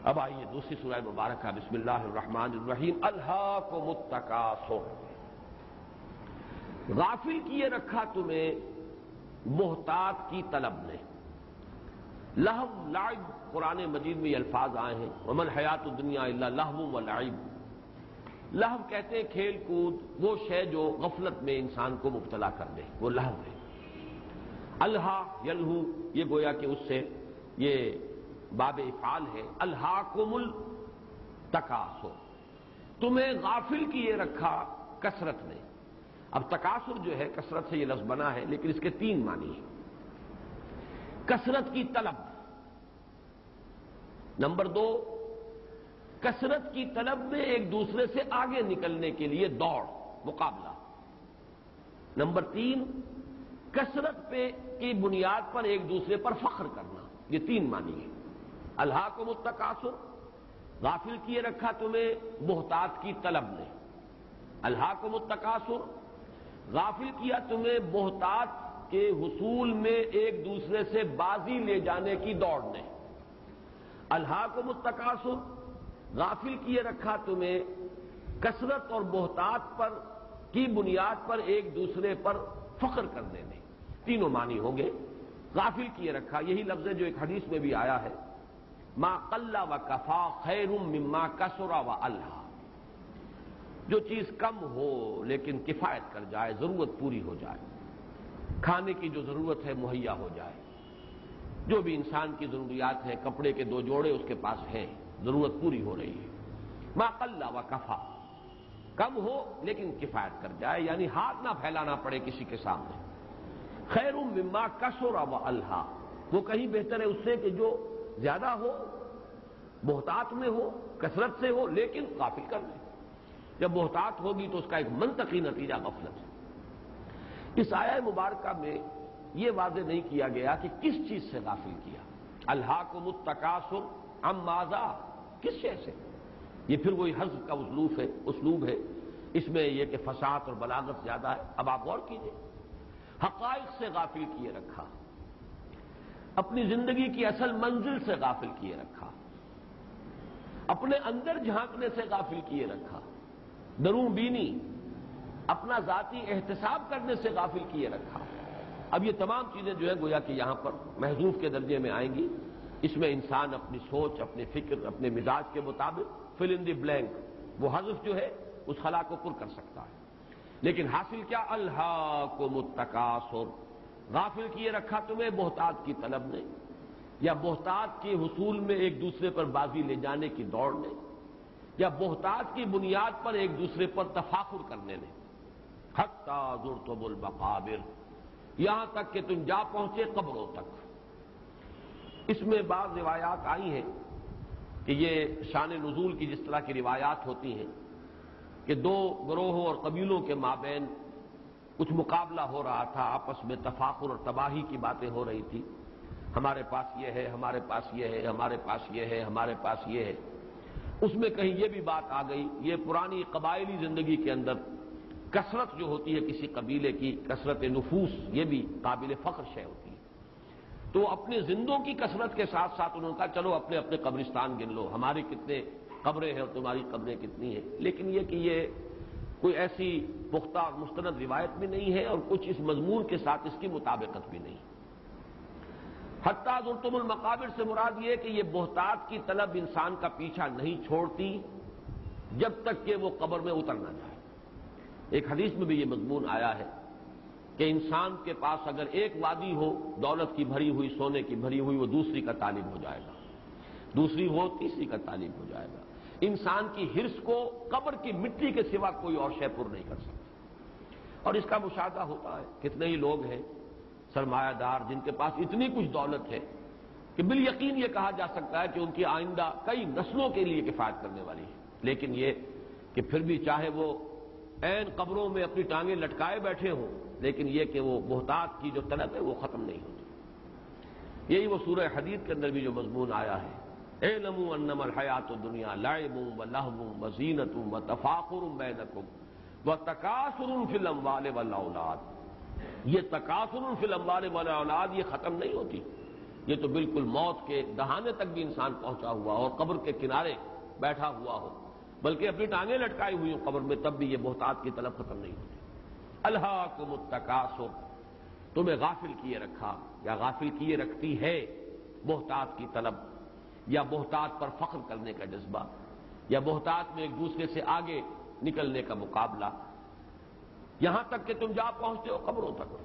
اب آئیے دوسری سورہ مبارکہ بسم اللہ الرحمن الرحیم۔ الہاکم التکاثر، غافل کیے رکھا تمہیں محتاط کی طلب نے۔ لہو لعب، قرآن مجید میں یہ الفاظ آئے ہیں، وما الحیات الدنیا الا لہو ولعب۔ لہو کہتے ہیں کھیل کود، وہ شے جو غفلت میں انسان کو مبتلا کر دے، وہ لہو ہے۔ الہا یلہو، یہ گویا کہ اس سے یہ باب افعال ہے۔ الہاکم التکاثر، تمہیں غافل کیے رکھا کثرت نے۔ اب تکاثر جو ہے کثرت سے یہ لفظ بنا ہے، لیکن اس کے تین معنی ہیں۔ کثرت کی طلب، نمبر دو کثرت کی طلب میں ایک دوسرے سے آگے نکلنے کے لیے دوڑ، مقابلہ۔ نمبر تین کثرت پہ کی بنیاد پر ایک دوسرے پر فخر کرنا۔ یہ تین معنی ہے۔ الہاکم التکاثر، غافل کیے رکھا تمہیں محتاط کی طلب نے۔ الہاکم التکاثر، غافل کیا تمہیں محتاط کے حصول میں ایک دوسرے سے بازی لے جانے کی دوڑ نے۔ الہاکم التکاثر، غافل کیے رکھا تمہیں کثرت اور محتاط پر کی بنیاد پر ایک دوسرے پر فخر کرنے نے۔ تینوں معنی ہوں گے۔ غافل کیے رکھا، یہی لفظ ہے جو ایک حدیث میں بھی آیا ہے، ما قل و کفا خیر مما کثر و الہا۔ جو چیز کم ہو لیکن کفایت کر جائے، ضرورت پوری ہو جائے، کھانے کی جو ضرورت ہے مہیا ہو جائے، جو بھی انسان کی ضروریات ہیں، کپڑے کے 2 جوڑے اس کے پاس ہیں، ضرورت پوری ہو رہی ہے۔ ما قل و کفا، کم ہو لیکن کفایت کر جائے، یعنی ہاتھ نہ پھیلانا پڑے کسی کے سامنے۔ خیر مما کثر و الہا، وہ کہیں بہتر ہے اس سے کہ جو زیادہ ہو، محتاط میں ہو، کثرت سے ہو، لیکن غافل کر لے۔ جب محتاط ہوگی تو اس کا ایک منطقی نتیجہ غفلت ہے۔ اس آیہ مبارکہ میں یہ واضح نہیں کیا گیا کہ کس چیز سے غافل کیا۔ الہاکم التکاثر عن ماذا، کس شے سے؟ یہ پھر وہی حذف کا اسلوب ہے، اس میں یہ کہ فصاحت اور بلاغت زیادہ ہے۔ اب آپ غور کیجئے، حقائق سے غافل کیے رکھا، اپنی زندگی کی اصل منزل سے غافل کیے رکھا، اپنے اندر جھانکنے سے غافل کیے رکھا، درون بینی، اپنا ذاتی احتساب کرنے سے غافل کیے رکھا۔ اب یہ تمام چیزیں جو ہے گویا کہ یہاں پر محذوف کے درجے میں آئیں گی۔ اس میں انسان اپنی سوچ، اپنے فکر، اپنے مزاج کے مطابق فل ان دی بلینک، وہ حذف جو ہے اس خلا کو پر کر سکتا ہے۔ لیکن حاصل کیا؟ الہاکم التکاثر، غافل کیے رکھا تمہیں محتاط کی طلب نے، یا محتاط کے حصول میں ایک دوسرے پر بازی لے جانے کی دوڑ نے، یا محتاط کی بنیاد پر ایک دوسرے پر تفاخر کرنے نے۔ حتی زرتم المقابر، یہاں تک کہ تم جا پہنچے قبروں تک۔ اس میں بعض روایات آئی ہیں کہ یہ شان نزول کی جس طرح کی روایات ہوتی ہیں کہ 2 گروہوں اور قبیلوں کے مابین کچھ مقابلہ ہو رہا تھا، آپس میں تفاخر اور تباہی کی باتیں ہو رہی تھی، ہمارے پاس یہ ہے، ہمارے پاس یہ ہے، ہمارے پاس یہ ہے، ہمارے پاس یہ ہے۔ اس میں کہیں یہ بھی بات آ گئی، یہ پرانی قبائلی زندگی کے اندر کثرت جو ہوتی ہے کسی قبیلے کی، کثرت نفوس، یہ بھی قابل فخر شے ہوتی ہے۔ تو اپنے زندوں کی کثرت کے ساتھ ساتھ انہوں نے کہا چلو اپنے اپنے قبرستان گن لو، ہماری کتنے قبریں ہیں اور تمہاری قبریں کتنی ہیں۔ لیکن یہ کہ یہ کوئی ایسی پختہ اور مستند روایت بھی نہیں ہے، اور کچھ اس مضمون کے ساتھ اس کی مطابقت بھی نہیں۔ حتی زرتم المقابر سے مراد یہ ہے کہ یہ محتاط کی طلب انسان کا پیچھا نہیں چھوڑتی جب تک کہ وہ قبر میں اتر نہ جائے۔ ایک حدیث میں بھی یہ مضمون آیا ہے کہ انسان کے پاس اگر ایک وادی ہو دولت کی بھری ہوئی، سونے کی بھری ہوئی، وہ دوسری کا طالب ہو جائے گا، دوسری ہو تیسری کا طالب ہو جائے گا۔ انسان کی حرص کو قبر کی مٹی کے سوا کوئی اور شے پر نہیں کر سکتا۔ اور اس کا مشاہدہ ہوتا ہے، کتنے ہی لوگ ہیں سرمایہ دار جن کے پاس اتنی کچھ دولت ہے کہ بالیقین یہ کہا جا سکتا ہے کہ ان کی آئندہ کئی نسلوں کے لیے کفایت کرنے والی ہے، لیکن یہ کہ پھر بھی چاہے وہ عین قبروں میں اپنی ٹانگیں لٹکائے بیٹھے ہوں، لیکن یہ کہ وہ محتاط کی جو طلب ہے وہ ختم نہیں ہوتی۔ یہی وہ سورہ حدید کے اندر بھی جو مضمون آیا ہے، اعلموا انما الحیات الدنیا لعب ولہو وزینۃ وتفاخر بینکم وتکاثر فی الاموال والاولاد۔ یہ تکاثر فی الاموال والاولاد یہ ختم نہیں ہوتی، یہ تو بالکل موت کے دہانے تک بھی انسان پہنچا ہوا اور قبر کے کنارے بیٹھا ہوا ہو، بلکہ اپنی ٹانگیں لٹکائی ہوئی ہوں قبر میں، تب بھی یہ بہتات کی طلب ختم نہیں ہوتی۔ الہاکم التکاثر، تمہیں غافل کیے رکھا یا غافل کیے رکھتی ہے بہتات کی طلب، یا بہتات پر فخر کرنے کا جذبہ، یا بہتات میں ایک دوسرے سے آگے نکلنے کا مقابلہ، یہاں تک کہ تم جا پہنچتے ہو قبروں تک۔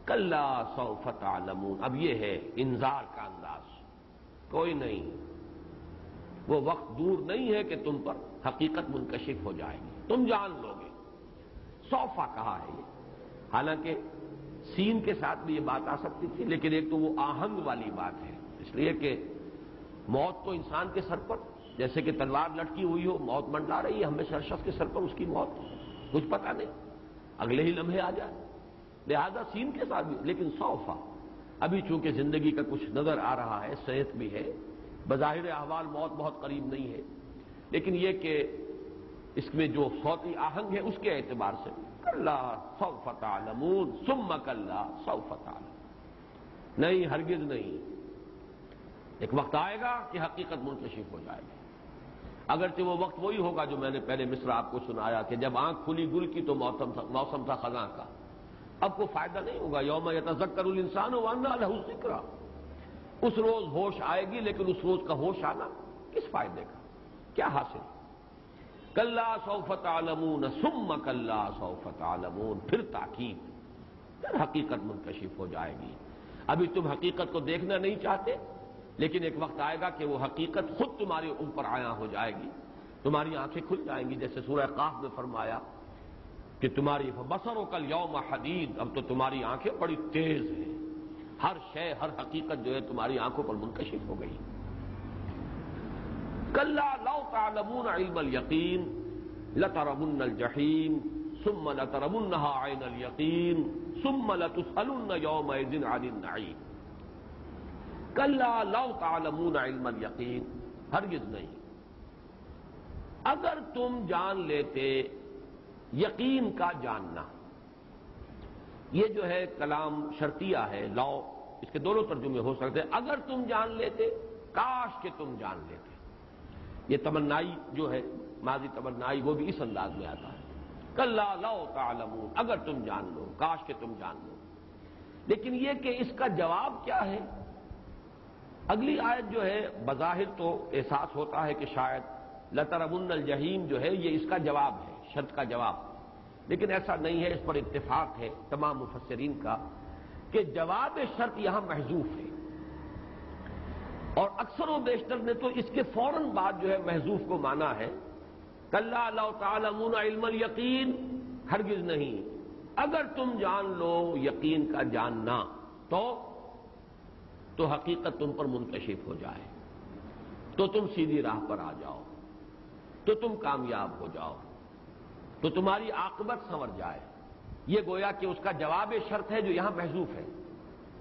کلا سوف تعلمون، اب یہ ہے انذار کا انداز، کوئی نہیں، وہ وقت دور نہیں ہے کہ تم پر حقیقت منکشف ہو جائے گی، تم جان لو گے۔ سوفا کہا ہے یہ، حالانکہ سین کے ساتھ بھی یہ بات آ سکتی تھی، لیکن ایک تو وہ آہنگ والی بات ہے، اس لیے کہ موت تو انسان کے سر پر جیسے کہ تلوار لٹکی ہوئی ہو، موت منڈلا رہی ہے ہمیشہ ہر شخص کے سر پر، اس کی موت کچھ پتہ نہیں، اگلے ہی لمحے آ جائے، لہذا سین کے ساتھ بھی، لیکن سوفا ابھی چونکہ زندگی کا کچھ نظر آ رہا ہے، صحت بھی ہے، بظاہر احوال موت بہت قریب نہیں ہے، لیکن یہ کہ اس میں جو صوتی آہنگ ہے اس کے اعتبار سے کلا سوف تعلمون ثم کلا سوف تعلمون، نہیں ہرگز نہیں، ایک وقت آئے گا کہ حقیقت منکشف ہو جائے گی، اگرچہ وہ وقت وہی ہوگا جو میں نے پہلے مصرع آپ کو سنایا کہ جب آنکھ کھلی گل کی تو موسم تھا خزاں کا، اب کوئی فائدہ نہیں ہوگا، یوم یتذکر الانسان وانى له الذکریٰ، اس روز ہوش آئے گی، لیکن اس روز کا ہوش آنا کس فائدے کا، کیا حاصل؟ کلا سوف تعلمون ثم کلا سوف تعلمون، پھر تاکید، پھر حقیقت منکشف ہو جائے گی۔ ابھی تم حقیقت کو دیکھنا نہیں چاہتے، لیکن ایک وقت آئے گا کہ وہ حقیقت خود تمہارے اوپر عیاں ہو جائے گی، تمہاری آنکھیں کھل جائیں گی، جیسے سورہ قاف میں فرمایا کہ تمہاری بصرک الیوم حدید، اب تو تمہاری آنکھیں بڑی تیز ہیں، ہر شے، ہر حقیقت جو ہے تمہاری آنکھوں پر منکشف ہو گئی۔ کلا لو تعلمون علم الیقین لترون الجحیم ثم لترونها عین الیقین ثم لتسألن یومئذ عن النعیم۔ کلا لو تعلمون علم الیقین، ہرگز نہیں، اگر تم جان لیتے یقین کا جاننا، یہ جو ہے کلام شرطیہ ہے، لو، اس کے دونوں ترجمے ہو سکتے ہیں، اگر تم جان لیتے، کاش کہ تم جان لیتے، یہ تمنائی جو ہے، ماضی تمنائی، وہ بھی اس انداز میں آتا ہے، کلا لو تعلمون، اگر تم جان لو، کاش کہ تم جان لو، لیکن یہ کہ اس کا جواب کیا ہے؟ اگلی آیت جو ہے بظاہر تو احساس ہوتا ہے کہ شاید لترون الجحیم جو ہے یہ اس کا جواب ہے، شرط کا جواب، لیکن ایسا نہیں ہے، اس پر اتفاق ہے تمام مفسرین کا کہ جواب شرط یہاں محذوف ہے، اور اکثر و بیشتر نے تو اس کے فوراً بعد جو ہے محذوف کو مانا ہے، کلا لو تعلمون علم الیقین، ہرگز نہیں، اگر تم جان لو یقین کا جاننا تو حقیقت تم پر منکشف ہو جائے، تو تم سیدھی راہ پر آ جاؤ، تو تم کامیاب ہو جاؤ، تو تمہاری عاقبت سنور جائے، یہ گویا کہ اس کا جواب شرط ہے جو یہاں محذوف ہے،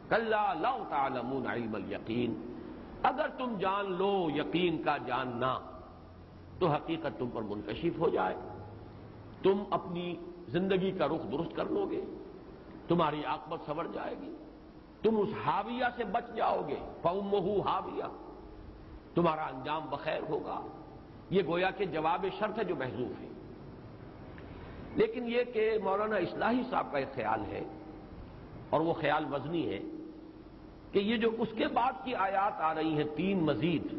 کلا لو تعلمون علم الیقین، اگر تم جان لو یقین کا جاننا تو حقیقت تم پر منکشف ہو جائے، تم اپنی زندگی کا رخ درست کر لو گے، تمہاری عاقبت سنور جائے گی، تم اس حاویہ سے بچ جاؤ گے، فَأُمُّهُ حاویہ، تمہارا انجام بخیر ہوگا، یہ گویا کہ جواب شرط ہے جو محذوف ہے۔ لیکن یہ کہ مولانا اصلاحی صاحب کا ایک خیال ہے، اور وہ خیال وزنی ہے، کہ یہ جو اس کے بعد کی آیات آ رہی ہیں تین مزید،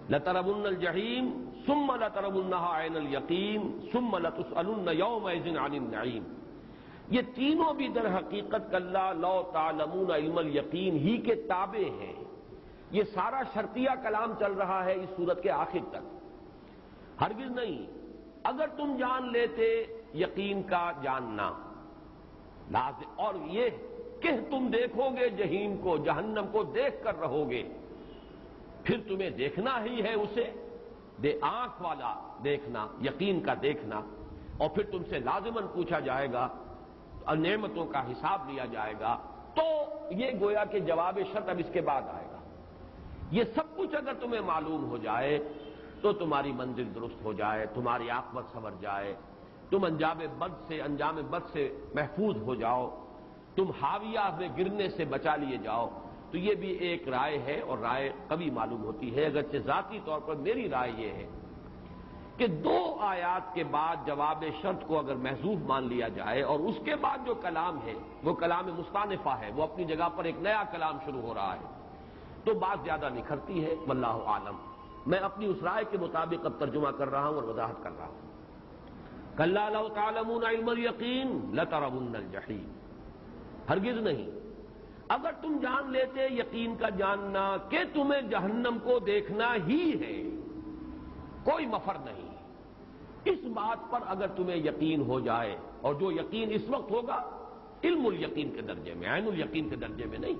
لترون الجحیم ثم لترونها عین الیقین ثم لتسألن یومئذ عن النعیم، یہ تینوں بھی در حقیقت کلا لو تعلمون علم الیقین ہی کے تابع ہیں، یہ سارا شرطیہ کلام چل رہا ہے اس سورت کے آخر تک، ہرگز نہیں، اگر تم جان لیتے یقین کا جاننا، لازم، اور یہ کہ تم دیکھو گے جہیم کو، جہنم کو دیکھ کر رہو گے، پھر تمہیں دیکھنا ہی ہے اسے، آنکھ والا دیکھنا، یقین کا دیکھنا، اور پھر تم سے لازماً پوچھا جائے گا اور نعمتوں کا حساب لیا جائے گا، تو یہ گویا کہ جواب شرط اب اس کے بعد آئے گا، یہ سب کچھ اگر تمہیں معلوم ہو جائے تو تمہاری منزل درست ہو جائے، تمہاری عاقبت سنور جائے، تم انجام بد سے محفوظ ہو جاؤ، تم حاویہ میں گرنے سے بچا لیے جاؤ، تو یہ بھی ایک رائے ہے اور رائے قوی معلوم ہوتی ہے، اگرچہ ذاتی طور پر میری رائے یہ ہے کہ 2 آیات کے بعد جواب شرط کو اگر محذوف مان لیا جائے اور اس کے بعد جو کلام ہے وہ کلام مستانفہ ہے، وہ اپنی جگہ پر ایک نیا کلام شروع ہو رہا ہے، تو بات زیادہ نکھرتی ہے، واللہ عالم۔ میں اپنی اس رائے کے مطابق اب ترجمہ کر رہا ہوں اور وضاحت کر رہا ہوں۔ کلا لو تعلمون علم الیقین لترون الجحیم، ہرگز نہیں، اگر تم جان لیتے یقین کا جاننا کہ تمہیں جہنم کو دیکھنا ہی ہے، کوئی مفر نہیں، اس بات پر اگر تمہیں یقین ہو جائے، اور جو یقین اس وقت ہوگا علم الیقین کے درجے میں، عین الیقین کے درجے میں نہیں،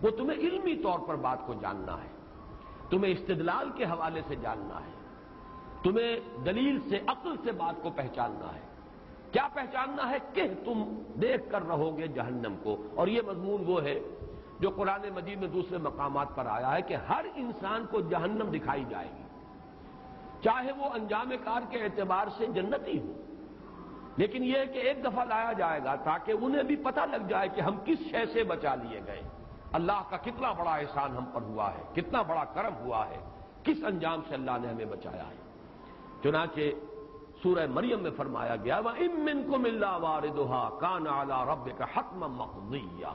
وہ تمہیں علمی طور پر بات کو جاننا ہے، تمہیں استدلال کے حوالے سے جاننا ہے، تمہیں دلیل سے، عقل سے بات کو پہچاننا ہے۔ کیا پہچاننا ہے؟ کہ تم دیکھ کر رہو گے جہنم کو، اور یہ مضمون وہ ہے جو قرآن مجید میں دوسرے مقامات پر آیا ہے کہ ہر انسان کو جہنم دکھائی جائے گی، چاہے وہ انجام کار کے اعتبار سے جنتی ہو، لیکن یہ ہے کہ ایک دفعہ لایا جائے گا تاکہ انہیں بھی پتہ لگ جائے کہ ہم کس شے سے بچا لیے گئے، اللہ کا کتنا بڑا احسان ہم پر ہوا ہے، کتنا بڑا کرم ہوا ہے، کس انجام سے اللہ نے ہمیں بچایا ہے۔ چنانچہ سورہ مریم میں فرمایا گیا وَإِن مِّنكُمْ إِلَّا وَارِدُهَا كَانَ عَلَىٰ رَبِّكَ حَتْمًا مَّقْضِيًّا،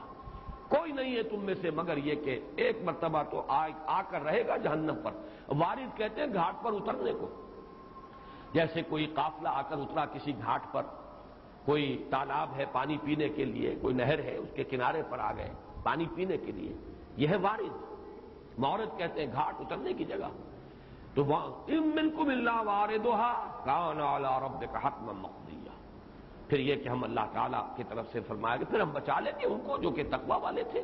کوئی نہیں ہے تم میں سے مگر یہ کہ ایک مرتبہ تو آ کر رہے گا جہنم پر۔ وارد کہتے ہیں گھاٹ پر اترنے کو، جیسے کوئی قافلہ آ کر اترا کسی گھاٹ پر، کوئی تالاب ہے پانی پینے کے لیے، کوئی نہر ہے اس کے کنارے پر آ گئے پانی پینے کے لیے، یہ ہے وارد۔ مورد کہتے ہیں گھاٹ، اترنے کی جگہ۔ تو وَإِن مِّنكُمْ إِلَّا وَارِدُهَا كَانَ عَلَىٰ رَبِّكَ حَتْمًا مَّقْضِيًّا، پھر یہ کہ ہم اللہ تعالیٰ کی طرف سے فرمایا کہ پھر ہم بچا لیں گے ان کو جو کہ تقویٰ والے تھے،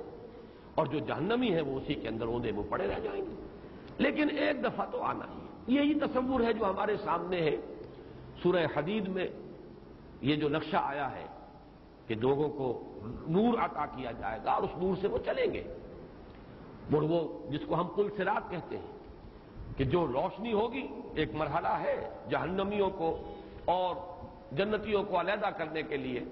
اور جو جہنمی ہیں وہ اسی کے اندر اوندے وہ پڑے رہ جائیں گے، لیکن ایک دفعہ تو آنا ہی ہے۔ یہی تصور ہے جو ہمارے سامنے ہے۔ سورہ حدید میں یہ جو نقشہ آیا ہے کہ لوگوں کو نور عطا کیا جائے گا اور اس نور سے وہ چلیں گے، اور وہ جس کو ہم پل صراط کہتے ہیں کہ جو روشنی ہوگی، ایک مرحلہ ہے جہنمیوں کو اور جنتیوں کو علیحدہ کرنے کے لیے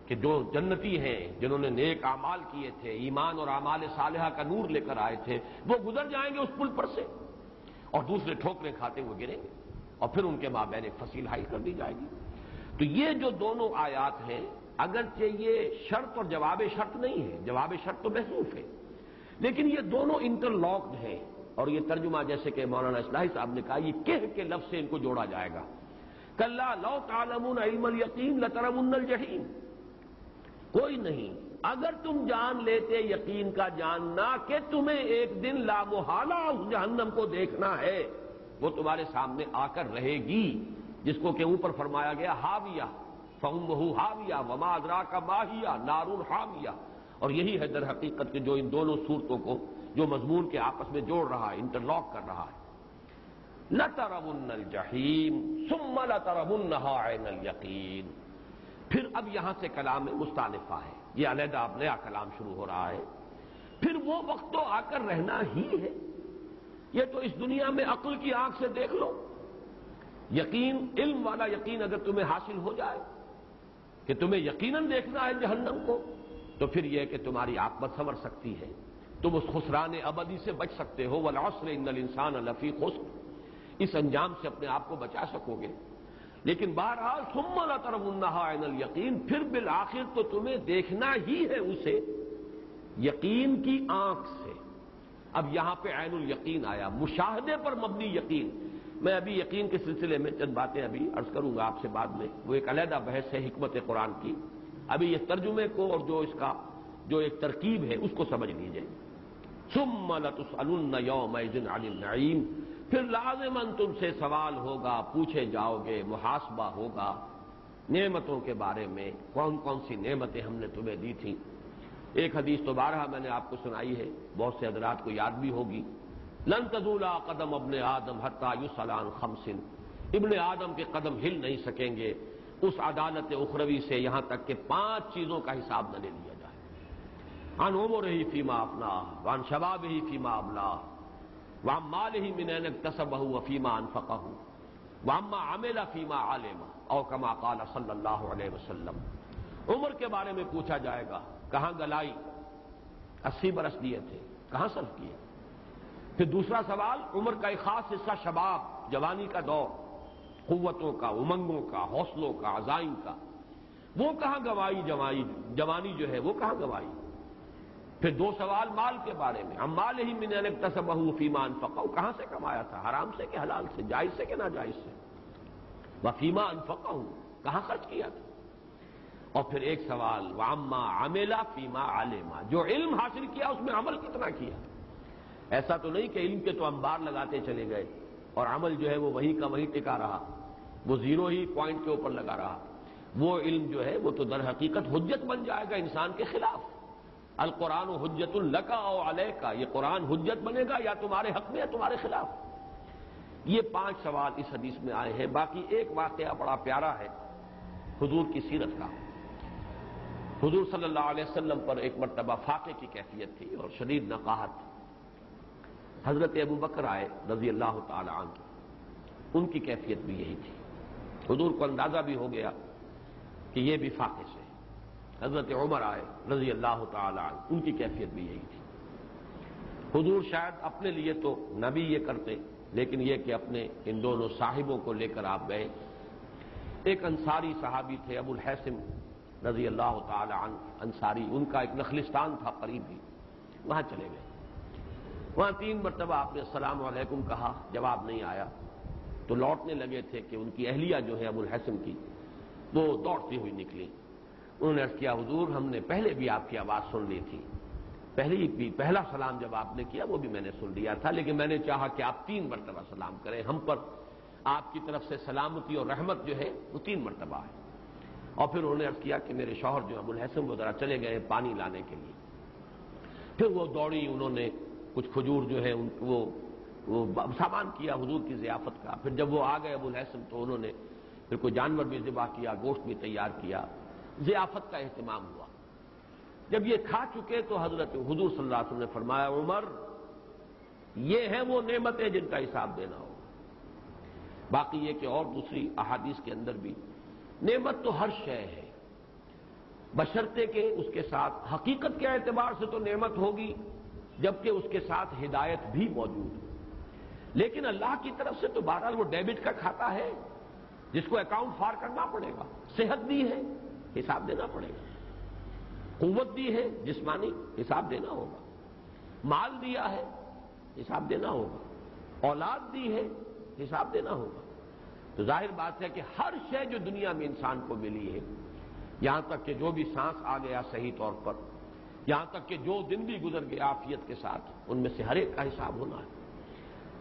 کہ جو جنتی ہیں جنہوں نے نیک اعمال کیے تھے، ایمان اور اعمال صالحہ کا نور لے کر آئے تھے، وہ گزر جائیں گے اس پل پر سے اور دوسرے ٹھوکریں کھاتے ہوئے گریں گے، اور پھر ان کے مابین ایک فصیل حائل کر دی جائے گی۔ تو یہ جو دونوں آیات ہیں، اگرچہ یہ شرط اور جواب شرط نہیں ہے، جواب شرط تو محذوف ہے، لیکن یہ دونوں انٹر لاکڈ ہیں، اور یہ ترجمہ جیسے کہ مولانا اصلاحی صاحب نے کہا یہ کہہ کے لفظ سے ان کو جوڑا جائے گا۔ کلا لو تعلمون علم الیقین لترون الجحیم، کوئی نہیں، اگر تم جان لیتے یقین کا جاننا کہ تمہیں ایک دن لا محالہ اس جہنم کو دیکھنا ہے، وہ تمہارے سامنے آ کر رہے گی، جس کو کہ اوپر فرمایا گیا حاویہ فَأُمُّهُ حاویہ وما ادراک ما ہی نار حامیہ، اور یہی ہے در حقیقت کہ جو ان دونوں صورتوں کو جو مضمون کے آپس میں جوڑ رہا ہے، انٹرلاک کر رہا ہے۔ لَتَرَوُنَّ الْجَحِيمَ ثُمَّ لَتَرَوُنَّهَا عَيْنَ الْيَقِينِ، پھر اب یہاں سے کلام مستانفہ ہے، یہ علیحدہ اب نیا کلام شروع ہو رہا ہے۔ پھر وہ وقت تو آ کر رہنا ہی ہے، یہ تو اس دنیا میں عقل کی آنکھ سے دیکھ لو، یقین، علم والا یقین اگر تمہیں حاصل ہو جائے کہ تمہیں یقیناً دیکھنا ہے جہنم کو، تو پھر یہ کہ تمہاری عاقبت سنور سکتی ہے، تم اس خسران ابدی سے بچ سکتے ہو، والعصر ان الانسان لفی خسر، اس انجام سے اپنے آپ کو بچا سکو گے۔ لیکن بہرحال ثم لترونها عین الیقین، پھر بالآخر تو تمہیں دیکھنا ہی ہے اسے یقین کی آنکھ سے۔ اب یہاں پہ عین الیقین آیا، مشاہدے پر مبنی یقین۔ میں ابھی یقین کے سلسلے میں چند باتیں ابھی عرض کروں گا آپ سے بعد میں، وہ ایک علیحدہ بحث ہے حکمت قرآن کی، ابھی یہ ترجمے کو اور جو اس کا جو ایک ترکیب ہے اس کو سمجھ لیجئے۔ ثم لتسألن یومئذ عن النعیم، پھر لازماً تم سے سوال ہوگا، پوچھے جاؤ گے، محاسبہ ہوگا نعمتوں کے بارے میں، کون کون سی نعمتیں ہم نے تمہیں دی تھیں۔ ایک حدیث تو بارہا میں نے آپ کو سنائی ہے، بہت سے حضرات کو یاد بھی ہوگی، لن تزول قدم ابن آدم حتی یسأل عن خمس، ابن آدم کے قدم ہل نہیں سکیں گے اس عدالت اخروی سے یہاں تک کہ 5 چیزوں کا حساب نہ لے لیا جائے، عن عمرہ فیما افناہ وعن شبابہ فیما ابلاہ وعن مالہ من این اکتسبہ وفیما انفقہ وعما عمل فیما علم، او کما قال صلی اللہ علیہ وسلم۔ عمر کے بارے میں پوچھا جائے گا، کہاں گلائی، 80 برس دیے تھے، کہاں صرف کیے؟ پھر دوسرا سوال، عمر کا ایک خاص حصہ شباب، جوانی کا دور، قوتوں کا، امنگوں کا، حوصلوں کا، عزائم کا، وہ کہاں گوائی؟ جوانی جو ہے وہ کہاں گوائی؟ پھر دو سوال مال کے بارے میں، اموال ہی من اکتسبہ فیما انفقہ، کہاں سے کمایا تھا؟ حرام سے کہ حلال سے؟ جائز سے کہ ناجائز سے؟ وفیما انفقہ، کہاں خرچ کیا تھا؟ اور پھر ایک سوال، وعما عمل فیما علم، جو علم حاصل کیا اس میں عمل کتنا کیا؟ ایسا تو نہیں کہ علم کے تو انبار لگاتے چلے گئے اور عمل جو ہے وہ وہیں کا وہیں ٹکا رہا، وہ زیرو ہی پوائنٹ کے اوپر لگا رہا۔ وہ علم جو ہے وہ تو در حقیقت حجت بن جائے گا انسان کے خلاف۔ القرآن حجت لک او علیک، یہ قرآن حجت بنے گا یا تمہارے حق میں یا تمہارے خلاف۔ یہ 5 سوال اس حدیث میں آئے ہیں۔ باقی ایک واقعہ بڑا پیارا ہے حضور کی سیرت کا۔ حضور صلی اللہ علیہ وسلم پر ایک مرتبہ فاقے کی کیفیت تھی اور شدید نقاہت۔ حضرت ابو بکر آئے رضی اللہ تعالی عنہ، ان کی کیفیت بھی یہی تھی۔ حضور کو اندازہ بھی ہو گیا کہ یہ بھی فاقے سے۔ حضرت عمر آئے رضی اللہ تعالی عنہ، ان کی کیفیت بھی یہی تھی۔ حضور شاید اپنے لیے تو نہ بھی یہ کرتے، لیکن یہ کہ اپنے ان دونوں صاحبوں کو لے کر آپ گئے۔ ایک انصاری صحابی تھے ابو الحیثم رضی اللہ تعالی عنہ، انصاری، ان کا ایک نخلستان تھا قریب ہی، وہاں چلے گئے۔ وہاں 3 مرتبہ آپ نے السلام علیکم کہا، جواب نہیں آیا، تو لوٹنے لگے تھے کہ ان کی اہلیہ جو ہے ابو الحسن کی، وہ دوڑتی ہوئی نکلی۔ انہوں نے عرض کیا، حضور ہم نے پہلے بھی آپ کی آواز سن لی تھی، پہلا سلام جب آپ نے کیا وہ بھی میں نے سن لیا تھا، لیکن میں نے چاہا کہ آپ 3 مرتبہ سلام کریں، ہم پر آپ کی طرف سے سلامتی اور رحمت جو ہے وہ 3 مرتبہ ہے۔ اور پھر انہوں نے عرض کیا کہ میرے شوہر جو ابو الحسن وہ ذرا چلے گئے پانی لانے کے لیے۔ پھر وہ دوڑی، انہوں نے کچھ کھجور جو ہے وہ سامان کیا حضور کی ضیافت کا۔ پھر جب وہ آ گئے ابو الحسن تو انہوں نے پھر کوئی جانور بھی ذبح کیا، گوشت بھی تیار کیا، ضیافت کا اہتمام ہوا۔ جب یہ کھا چکے تو حضرت حضور صلی اللہ علیہ وسلم نے فرمایا، عمر یہ ہیں وہ نعمتیں جن کا حساب دینا ہوگا۔ باقی یہ کہ اور دوسری احادیث کے اندر بھی نعمت تو ہر شے ہے، بشرطے کہ اس کے ساتھ حقیقت کے اعتبار سے تو نعمت ہوگی، جبکہ اس کے ساتھ ہدایت بھی موجود ہے۔ لیکن اللہ کی طرف سے تو بہرحال وہ ڈیبٹ کا کھاتا ہے جس کو اکاؤنٹ فار کرنا پڑے گا۔ صحت دی ہے، حساب دینا پڑے گا۔ قوت دی ہے جسمانی، حساب دینا ہوگا۔ مال دیا ہے، حساب دینا ہوگا۔ اولاد دی ہے، حساب دینا ہوگا۔ تو ظاہر بات ہے کہ ہر شے جو دنیا میں انسان کو ملی ہے، یہاں تک کہ جو بھی سانس آ گیا صحیح طور پر، یہاں تک کہ جو دن بھی گزر گئے عافیت کے ساتھ، ان میں سے ہر ایک کا حساب ہونا ہے۔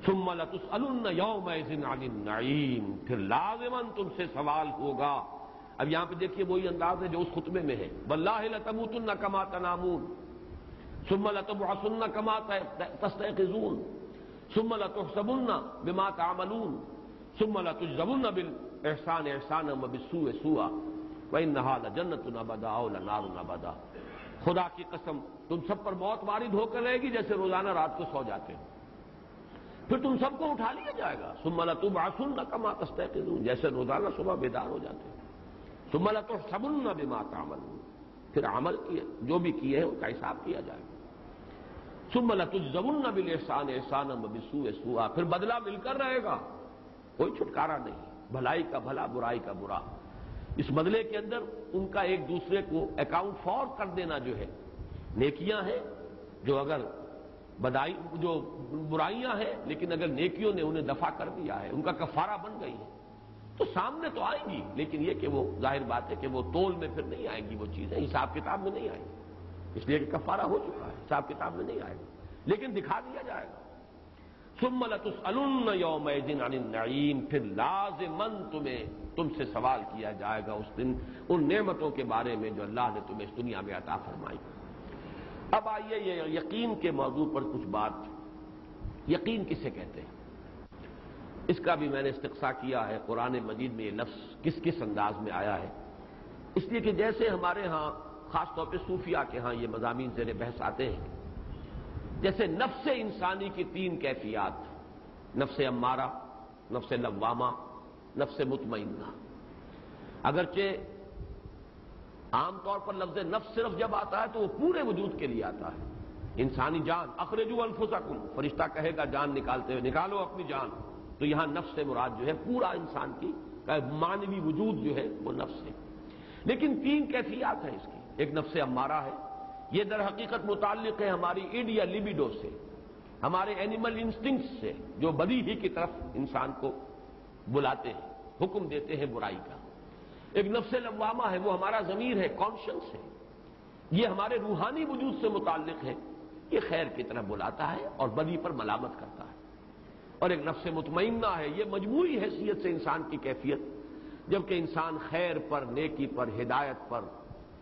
ثم لتسألن یومئذ عن النعیم، پھر لازماً تم سے سوال ہوگا۔ اب یہاں پہ دیکھیے وہی انداز ہے جو اس خطبے میں ہے، واللہ لتموتن کما تنامون ثم لتبعثن کما تستيقظون ثم لتحسبن بما تعملون ثم لتجزون بالاحسان احسانا وبالسوء سوءا وانها لجنة ابدا او لنار ابدا۔ خدا کی قسم تم سب پر موت وارد ہو کر رہے گی جیسے روزانہ رات کو سو جاتے ہو، پھر تم سب کو اٹھا لیا جائے گا۔ ثم لتبعثن کما تستيقظون، جیسے روزانہ صبح بیدار ہو جاتے ہو۔ ثم لتحسبن بما تعملون، پھر عمل کیے جو بھی کیے ہیں ان کا حساب کیا جائے گا۔ ثم لتجزون بالاحسان احسانا وبالسوء سوءا، پھر بدلہ مل کر رہے گا، کوئی چھٹکارا نہیں، بھلائی کا بھلا برائی کا برا۔ اس بدلے کے اندر ان کا ایک دوسرے کو اکاؤنٹ فار کر دینا جو ہے، نیکیاں ہیں جو اگر جو برائیاں ہیں لیکن اگر نیکیوں نے انہیں دفع کر دیا ہے، ان کا کفارہ بن گئی ہے، تو سامنے تو آئیں گی، لیکن یہ کہ وہ ظاہر بات ہے کہ وہ تول میں پھر نہیں آئیں گی، وہ چیزیں حساب کتاب میں نہیں آئیں گی، اس لیے کہ کفارہ ہو چکا ہے، حساب کتاب میں نہیں آئے گا، لیکن دکھا دیا جائے گا۔ ثم لتسألن یومئذ عن النعیم، پھر لازماً تم سے سوال کیا جائے گا اس دن ان نعمتوں کے بارے میں جو اللہ نے تمہیں اس دنیا میں عطا فرمائی۔ اب آئیے یہ یقین کے موضوع پر کچھ بات، یقین کسے کہتے ہیں اس کا بھی میں نے استقصاء کیا ہے۔ قرآن مجید میں یہ لفظ کس کس انداز میں آیا ہے، اس لیے کہ جیسے ہمارے ہاں خاص طور پہ صوفیاء کے ہاں یہ مضامین زیر بحث آتے ہیں، جیسے نفس انسانی کی 3 کیفیات، نفس امارہ، نفس لوامہ، نفس مطمئنہ۔ اگرچہ عام طور پر لفظ نفس صرف جب آتا ہے تو وہ پورے وجود کے لیے آتا ہے، انسانی جان، اخرجوا انفسکم، فرشتہ کہے گا جان نکالتے ہوئے نکالو اپنی جان، تو یہاں نفس سے مراد جو ہے پورا انسان کی معنوی وجود جو ہے وہ نفس ہے۔ لیکن تین کیفیات ہیں اس کی، ایک نفس امارہ ہے، یہ در حقیقت متعلق ہے ہماری ایڈ یا لیبیڈو سے، ہمارے اینیمل انسٹنکٹ سے، جو بدی ہی کی طرف انسان کو بلاتے ہیں، حکم دیتے ہیں برائی کا۔ ایک نفس لوامہ ہے، وہ ہمارا ضمیر ہے، کانشنس ہے، یہ ہمارے روحانی وجود سے متعلق ہے، یہ خیر کی طرف بلاتا ہے اور بدی پر ملامت کرتا ہے۔ اور ایک نفس مطمئنہ ہے، یہ مجموعی حیثیت سے انسان کی کیفیت، جبکہ انسان خیر پر، نیکی پر، ہدایت پر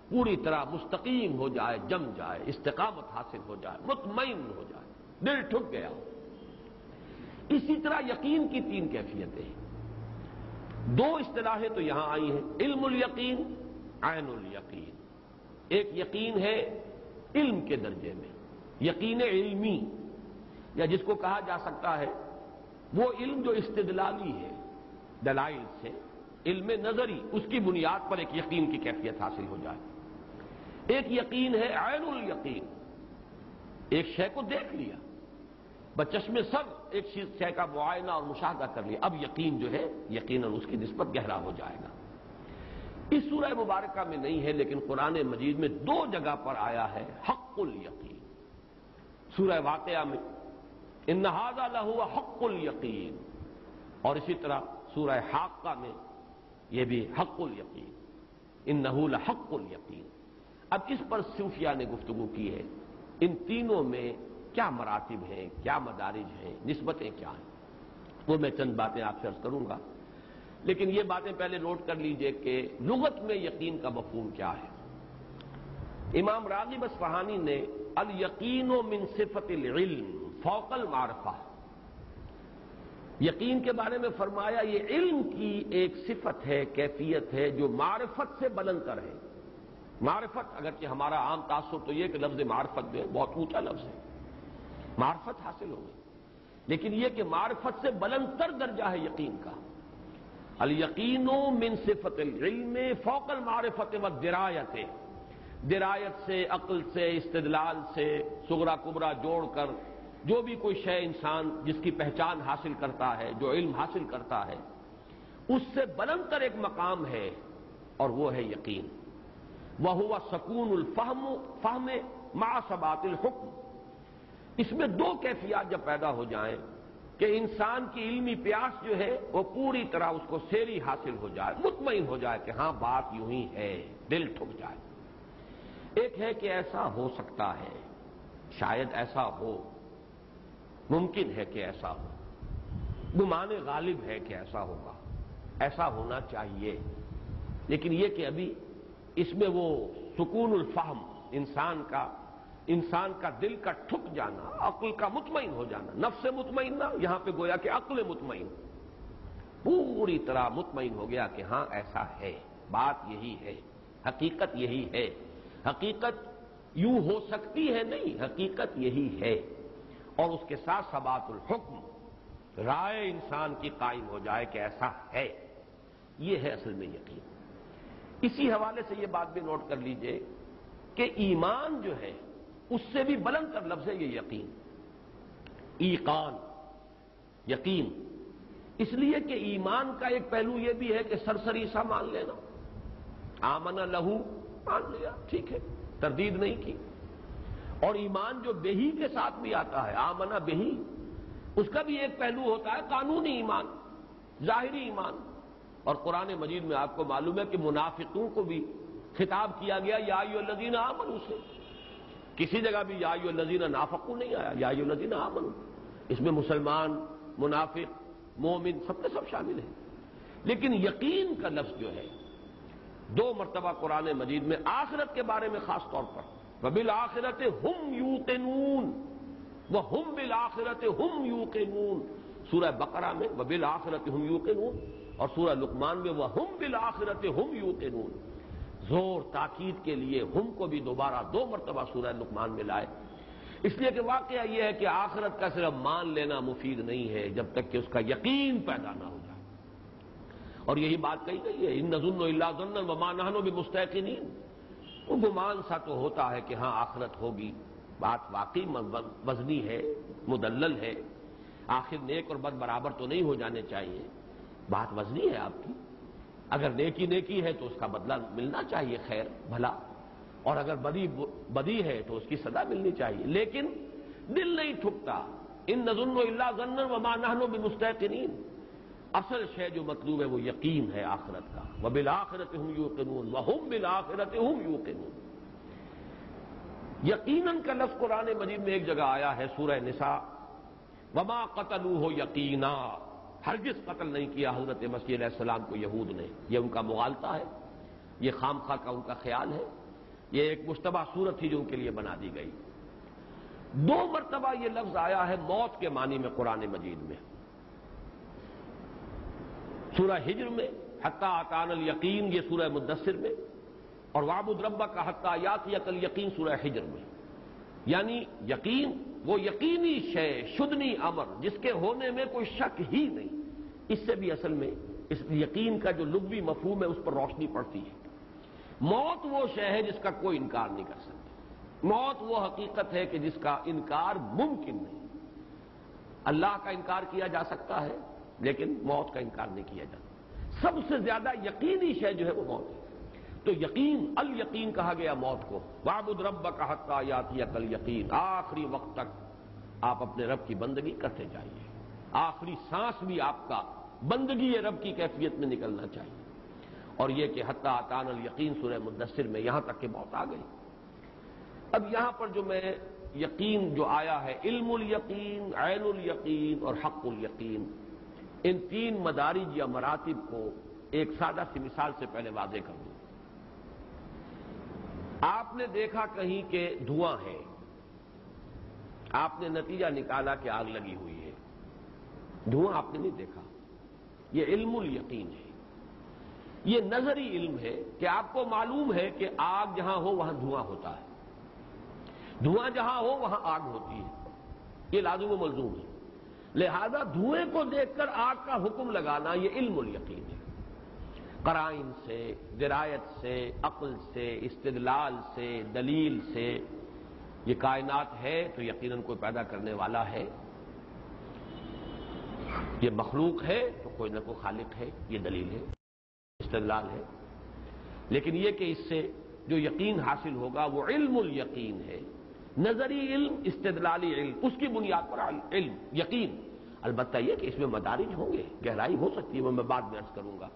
پوری طرح مستقیم ہو جائے، جم جائے، استقامت حاصل ہو جائے، مطمئن ہو جائے، دل ٹھک گیا۔ اسی طرح یقین کی تین کیفیتیں ہیں، دو اصطلاحیں تو یہاں آئی ہیں، علم الیقین، عین الیقین۔ ایک یقین ہے علم کے درجے میں، یقین علمی، یا جس کو کہا جا سکتا ہے وہ علم جو استدلالی ہے، دلائل سے، علم نظری، اس کی بنیاد پر ایک یقین کی کیفیت حاصل ہو جائے۔ ایک یقین ہے عین الیقین، ایک شے کو دیکھ لیا، بچشم سر ایک شے کا معائنہ اور مشاہدہ کر لیا، اب یقین جو ہے یقیناً اس کی نسبت گہرا ہو جائے گا۔ اس سورہ مبارکہ میں نہیں ہے، لیکن قرآن مجید میں دو جگہ پر آیا ہے حق الیقین۔ سورہ واقعہ میں ان ھذا لہو حق الیقین، اور اسی طرح سورہ حاقہ میں یہ بھی حق الیقین، انہ لحق الیقین۔ اب اس پر صوفیاء نے گفتگو کی ہے، ان تینوں میں کیا مراتب ہیں، کیا مدارج ہیں، نسبتیں کیا ہیں، وہ میں چند باتیں آپ سے عرض کروں گا، لیکن یہ باتیں پہلے نوٹ کر لیجئے کہ لغت میں یقین کا مفہوم کیا ہے۔ امام راغب اصفہانی نے الیقین من صفت العلم فوق المعرفہ، یقین کے بارے میں فرمایا یہ علم کی ایک صفت ہے، کیفیت ہے جو معرفت سے بلند تر ہے۔ معرفت، اگرچہ ہمارا عام تاثر تو یہ کہ لفظ معرفت جو ہے بہت اونچا لفظ ہے، معرفت حاصل ہوگی، لیکن یہ کہ معرفت سے بلند تر درجہ ہے یقین کا۔ الیقین من صفت العلم فوق المعرفت والدرایت، درایت سے، عقل سے، استدلال سے، صغرا کبرا جوڑ کر جو بھی کوئی شے انسان جس کی پہچان حاصل کرتا ہے، جو علم حاصل کرتا ہے، اس سے بلند تر ایک مقام ہے اور وہ ہے یقین۔ وَهُوَ سکون الفہم مع ثبات الحکم۔ اس میں دو کیفیات جب پیدا ہو جائیں کہ انسان کی علمی پیاس جو ہے وہ پوری طرح اس کو سیری حاصل ہو جائے، مطمئن ہو جائے کہ ہاں بات یوں ہی ہے، دل ٹھک جائے۔ ایک ہے کہ ایسا ہو سکتا ہے، شاید ایسا ہو، ممکن ہے کہ ایسا ہو، گمان غالب ہے کہ ایسا ہوگا، ایسا ہونا چاہیے، لیکن یہ کہ ابھی اس میں وہ سکون الفہم، انسان کا دل کا ٹھک جانا، عقل کا مطمئن ہو جانا، نفس مطمئنہ، یہاں پہ گویا کہ عقل مطمئن، پوری طرح مطمئن ہو گیا کہ ہاں ایسا ہے، بات یہی ہے، حقیقت یہی ہے، حقیقت یوں ہو سکتی ہے نہیں، حقیقت یہی ہے، اور اس کے ساتھ ثبات الحکم، رائے انسان کی قائم ہو جائے کہ ایسا ہے، یہ ہے اصل میں یقین۔ اسی حوالے سے یہ بات بھی نوٹ کر لیجئے کہ ایمان جو ہے اس سے بھی بلند تر لفظ ہے یہ یقین، ایقان، یقین، اس لیے کہ ایمان کا ایک پہلو یہ بھی ہے کہ سرسری سا مان لینا، آمن لہو، مان لیا، ٹھیک ہے، تردید نہیں کی، اور ایمان جو بہی کے ساتھ بھی آتا ہے، آمنہ بہی، اس کا بھی ایک پہلو ہوتا ہے قانونی ایمان، ظاہری ایمان، اور قرآن مجید میں آپ کو معلوم ہے کہ منافقوں کو بھی خطاب کیا گیا یا ایھا الذین آمنوا سے، کسی جگہ بھی یا ایھا الذین نافقوا نہیں آیا، یا ایھا الذین آمنوا، اس میں مسلمان، منافق، مومن سب کے سب شامل ہیں، لیکن یقین کا لفظ جو ہے دو مرتبہ قرآن مجید میں آخرت کے بارے میں خاص طور پر، وَبِالْآخِرَةِ هُمْ يُوقِنُونَ وَهُمْ بِالْآخِرَةِ هُمْ يُوقِنُونَ، سورہ بقرہ میں وَبِالْآخِرَةِ هُمْ يُوقِنُونَ، اور سورہ لقمان میں وَهُمْ بِالْآخِرَةِ هُمْ يُوقِنُونَ، زور تاکید کے لیے ہم کو بھی دوبارہ دو مرتبہ سورہ لقمان میں لائے، اس لیے کہ واقعہ یہ ہے کہ آخرت کا صرف مان لینا مفید نہیں ہے جب تک کہ اس کا یقین پیدا نہ ہو جائے، اور یہی بات کہی گئی ہے، ان نظن الا ظنا وما نحن بمستيقنين، وہ گمان سا تو ہوتا ہے کہ ہاں آخرت ہوگی، بات واقعی وزنی ہے، مدلل ہے، آخر نیک اور بد برابر تو نہیں ہو جانے چاہیے، بات وزنی ہے آپ کی، اگر نیکی نیکی ہے تو اس کا بدلہ ملنا چاہیے، خیر بھلا، اور اگر بدی ہے تو اس کی سزا ملنی چاہیے، لیکن دل نہیں ٹھکتا، ان نظن الا ظنا وما نحن بمستيقنين، اصل شے جو مطلوب ہے وہ یقین ہے آخرت کا، وبالآخرۃ هم یوقنون وهم بالآخرۃ هم یوقنون۔ یقیناً کا لفظ قرآن مجید میں ایک جگہ آیا ہے سورہ نساء، وما قتلوه یقینا، ہرگز قتل نہیں کیا حضرت مسیح علیہ السلام کو یہود نے، یہ ان کا مغالطہ ہے، یہ خام خواہ کا ان کا خیال ہے، یہ ایک مشتبہ صورت تھی جو ان کے لیے بنا دی گئی۔ 2 مرتبہ یہ لفظ آیا ہے موت کے معنی میں قرآن مجید میں، سورہ ہجر میں حتی اتانا الیقین، یہ سورہ مدثر میں، اور وَاعْبُدْ رَبَّكَ حَتَّىٰ يَأْتِيَكَ الْيَقِينُ سورہ ہجر میں، یعنی یقین وہ یقینی شے، شدنی امر، جس کے ہونے میں کوئی شک ہی نہیں، اس سے بھی اصل میں اس یقین کا جو لغوی مفہوم ہے اس پر روشنی پڑتی ہے۔ موت وہ شے ہے جس کا کوئی انکار نہیں کر سکتا، موت وہ حقیقت ہے کہ جس کا انکار ممکن نہیں، اللہ کا انکار کیا جا سکتا ہے لیکن موت کا انکار نہیں کیا جاتا، سب سے زیادہ یقینی شے جو ہے وہ موت ہے، تو یقین الیقین کہا گیا موت کو، وَاعْبُدْ رَبَّكَ حَتَّىٰ يَأْتِيَكَ الْيَقِينُ، آخری وقت تک آپ اپنے رب کی بندگی کرتے جائیے، آخری سانس بھی آپ کا بندگی رب کی کیفیت میں نکلنا چاہیے، اور یہ کہ حتی اتانا الیقین سورہ مدثر میں یہاں تک کہ موت آ گئی۔ اب یہاں پر جو میں یقین جو آیا ہے، علم الیقین، عین الیقین اور حق الیقین، ان 3 مدارج یا مراتب کو ایک سادہ سی مثال سے پہلے واضح کر دوں۔ آپ نے دیکھا کہیں کہ دھواں ہے، آپ نے نتیجہ نکالا کہ آگ لگی ہوئی ہے، دھواں آپ نے نہیں دیکھا، یہ علم الیقین ہے، یہ نظری علم ہے کہ آپ کو معلوم ہے کہ آگ جہاں ہو وہاں دھواں ہوتا ہے، دھواں جہاں ہو وہاں آگ ہوتی ہے، یہ لازم و ملزوم ہے، لہذا دھوئیں کو دیکھ کر آگ کا حکم لگانا یہ علم الیقین ہے، قرائن سے، درایت سے، عقل سے، استدلال سے، دلیل سے، یہ کائنات ہے تو یقیناً کوئی پیدا کرنے والا ہے، یہ مخلوق ہے تو کوئی نہ کوئی خالق ہے، یہ دلیل ہے، استدلال ہے، لیکن یہ کہ اس سے جو یقین حاصل ہوگا وہ علم الیقین ہے، نظری علم، استدلالی علم، اس کی بنیاد پر علم یقین، البتہ یہ کہ اس میں مدارج ہوں گے، گہرائی ہو سکتی ہے، وہ میں بعد میں عرض کروں گا،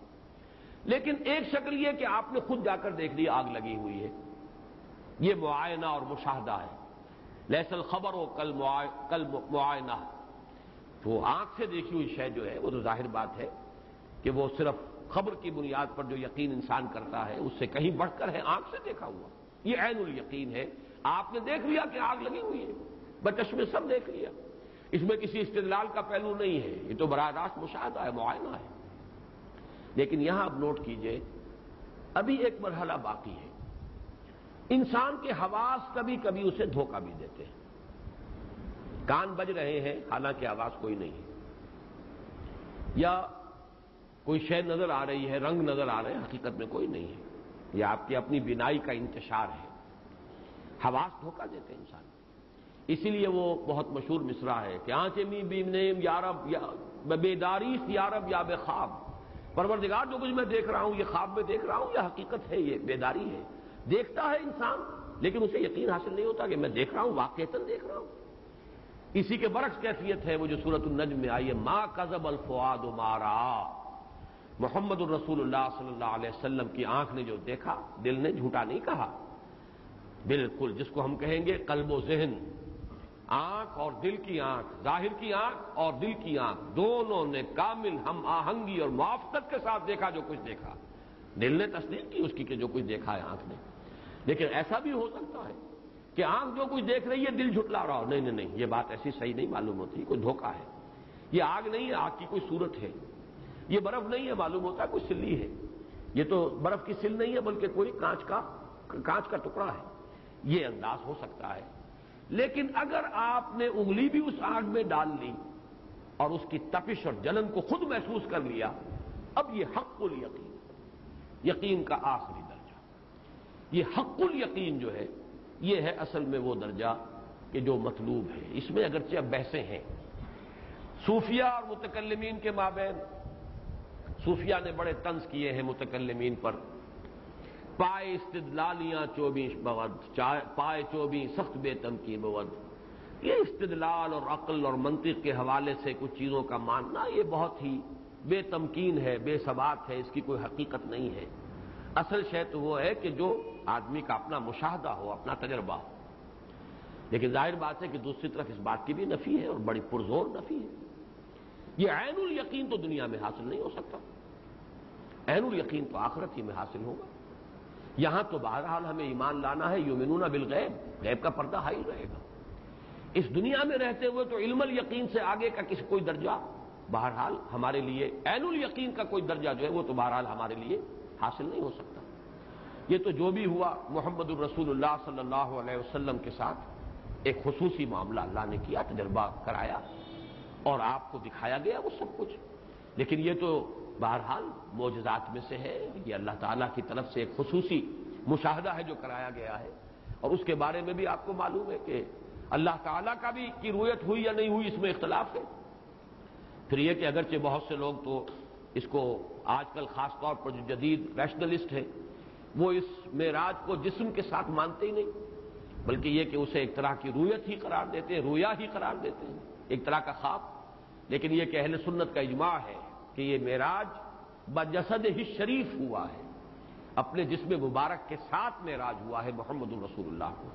لیکن ایک شکل یہ کہ آپ نے خود جا کر دیکھ لی آگ لگی ہوئی ہے، یہ معائنہ اور مشاہدہ ہے، لیس الخبر و کل معائنہ، تو آنکھ سے دیکھی ہوئی شے جو ہے وہ تو ظاہر بات ہے کہ وہ صرف خبر کی بنیاد پر جو یقین انسان کرتا ہے اس سے کہیں بڑھ کر ہے آنکھ سے دیکھا ہوا، یہ عین الیقین ہے، آپ نے دیکھ لیا کہ آگ لگی ہوئی ہے، بچشم سب دیکھ لیا، اس میں کسی استدلال کا پہلو نہیں ہے، یہ تو براہ راست مشاہدہ ہے، معائنہ ہے، لیکن یہاں آپ نوٹ کیجئے ابھی ایک مرحلہ باقی ہے، انسان کے حواس کبھی کبھی اسے دھوکہ بھی دیتے ہیں، کان بج رہے ہیں حالانکہ آواز کوئی نہیں ہے، یا کوئی شے نظر آ رہی ہے، رنگ نظر آ رہے ہیں، حقیقت میں کوئی نہیں ہے، یہ آپ کی اپنی بینائی کا انتشار ہے، حواس دھوکہ دیتے ہیں انسان، اسی لیے وہ بہت مشہور مصرع ہے کہ آنچے می بینیم یا رب یا بیداریس یا رب یا بے خواب، پروردگار جو کچھ میں دیکھ رہا ہوں یہ خواب میں دیکھ رہا ہوں یہ حقیقت ہے، یہ بیداری ہے، دیکھتا ہے انسان لیکن اسے یقین حاصل نہیں ہوتا کہ میں دیکھ رہا ہوں، واقعتاً دیکھ رہا ہوں، اسی کے برعکس کیفیت ہے وہ جو سورۃ النجم میں آئی ہے، ما کذب الفؤاد ما رأى، محمد الرسول اللہ صلی اللہ علیہ وسلم کی آنکھ نے جو دیکھا دل نے جھوٹا نہیں کہا، بالکل جس کو ہم کہیں گے قلب و ذہن، آنکھ اور دل کی آنکھ، ظاہر کی آنکھ اور دل کی آنکھ دونوں نے کامل ہم آہنگی اور موافقت کے ساتھ دیکھا جو کچھ دیکھا، دل نے تصدیق کی اس کی کہ جو کچھ دیکھا ہے آنکھ نے، لیکن ایسا بھی ہو سکتا ہے کہ آنکھ جو کچھ دیکھ رہی ہے دل جھٹلا رہا ہو، نہیں، یہ بات ایسی صحیح نہیں معلوم ہوتی، کوئی دھوکہ ہے، یہ آگ نہیں ہے، آگ کی کوئی صورت ہے، یہ برف نہیں ہے، معلوم ہوتا ہے کوئی سلی ہے، یہ تو برف کی سل نہیں ہے بلکہ کوئی کانچ کا ٹکڑا ہے، یہ انداز ہو سکتا ہے، لیکن اگر آپ نے انگلی بھی اس آگ میں ڈال لی اور اس کی تپش اور جلن کو خود محسوس کر لیا، اب یہ حق الیقین، یقین کا آخری درجہ، یہ حق الیقین جو ہے یہ ہے اصل میں وہ درجہ کہ جو مطلوب ہے، اس میں اگرچہ اب بحثیں ہیں صوفیہ اور متکلمین کے مابین۔ صوفیہ نے بڑے طنز کیے ہیں متکلمین پر، پائے استدلالیاں 24 بود، پائے 24 سخت بے تمکی بود۔ یہ استدلال اور عقل اور منطق کے حوالے سے کچھ چیزوں کا ماننا یہ بہت ہی بے تمکین ہے، بے ثبات ہے، اس کی کوئی حقیقت نہیں ہے۔ اصل شے تو وہ ہے کہ جو آدمی کا اپنا مشاہدہ ہو، اپنا تجربہ ہو۔ لیکن ظاہر بات ہے کہ دوسری طرف اس بات کی بھی نفی ہے اور بڑی پرزور نفی ہے۔ یہ عین الیقین تو دنیا میں حاصل نہیں ہو سکتا، عین الیقین تو آخرت ہی میں حاصل ہوگا۔ یہاں تو بہرحال ہمیں ایمان لانا ہے، یؤمنون بالغیب، غیب کا پردہ حائل رہے گا۔ اس دنیا میں رہتے ہوئے تو علم الیقین سے آگے کا کوئی درجہ بہرحال ہمارے لیے، عین الیقین کا کوئی درجہ جو ہے وہ تو بہرحال ہمارے لیے حاصل نہیں ہو سکتا۔ یہ تو جو بھی ہوا محمد الرسول اللہ صلی اللہ علیہ وسلم کے ساتھ ایک خصوصی معاملہ اللہ نے کیا، تجربہ کرایا اور آپ کو دکھایا گیا وہ سب کچھ۔ لیکن یہ تو بہرحال معجزات میں سے ہے، یہ اللہ تعالیٰ کی طرف سے ایک خصوصی مشاہدہ ہے جو کرایا گیا ہے، اور اس کے بارے میں بھی آپ کو معلوم ہے کہ اللہ تعالیٰ کا بھی کی رؤیت ہوئی یا نہیں ہوئی اس میں اختلاف ہے۔ پھر یہ کہ اگرچہ بہت سے لوگ تو اس کو آج کل خاص طور پر جو جدید ریشنلسٹ ہیں وہ اس معراج کو جسم کے ساتھ مانتے ہی نہیں، بلکہ یہ کہ اسے ایک طرح کی رؤیت ہی قرار دیتے ہیں، رویا ہی قرار دیتے ہیں، ایک طرح کا خواب۔ لیکن یہ کہ اہل سنت کا اجماع ہے کہ یہ معراج بجسد ہی شریف ہوا ہے، اپنے جسم مبارک کے ساتھ معراج ہوا ہے محمد الرسول اللہ کو،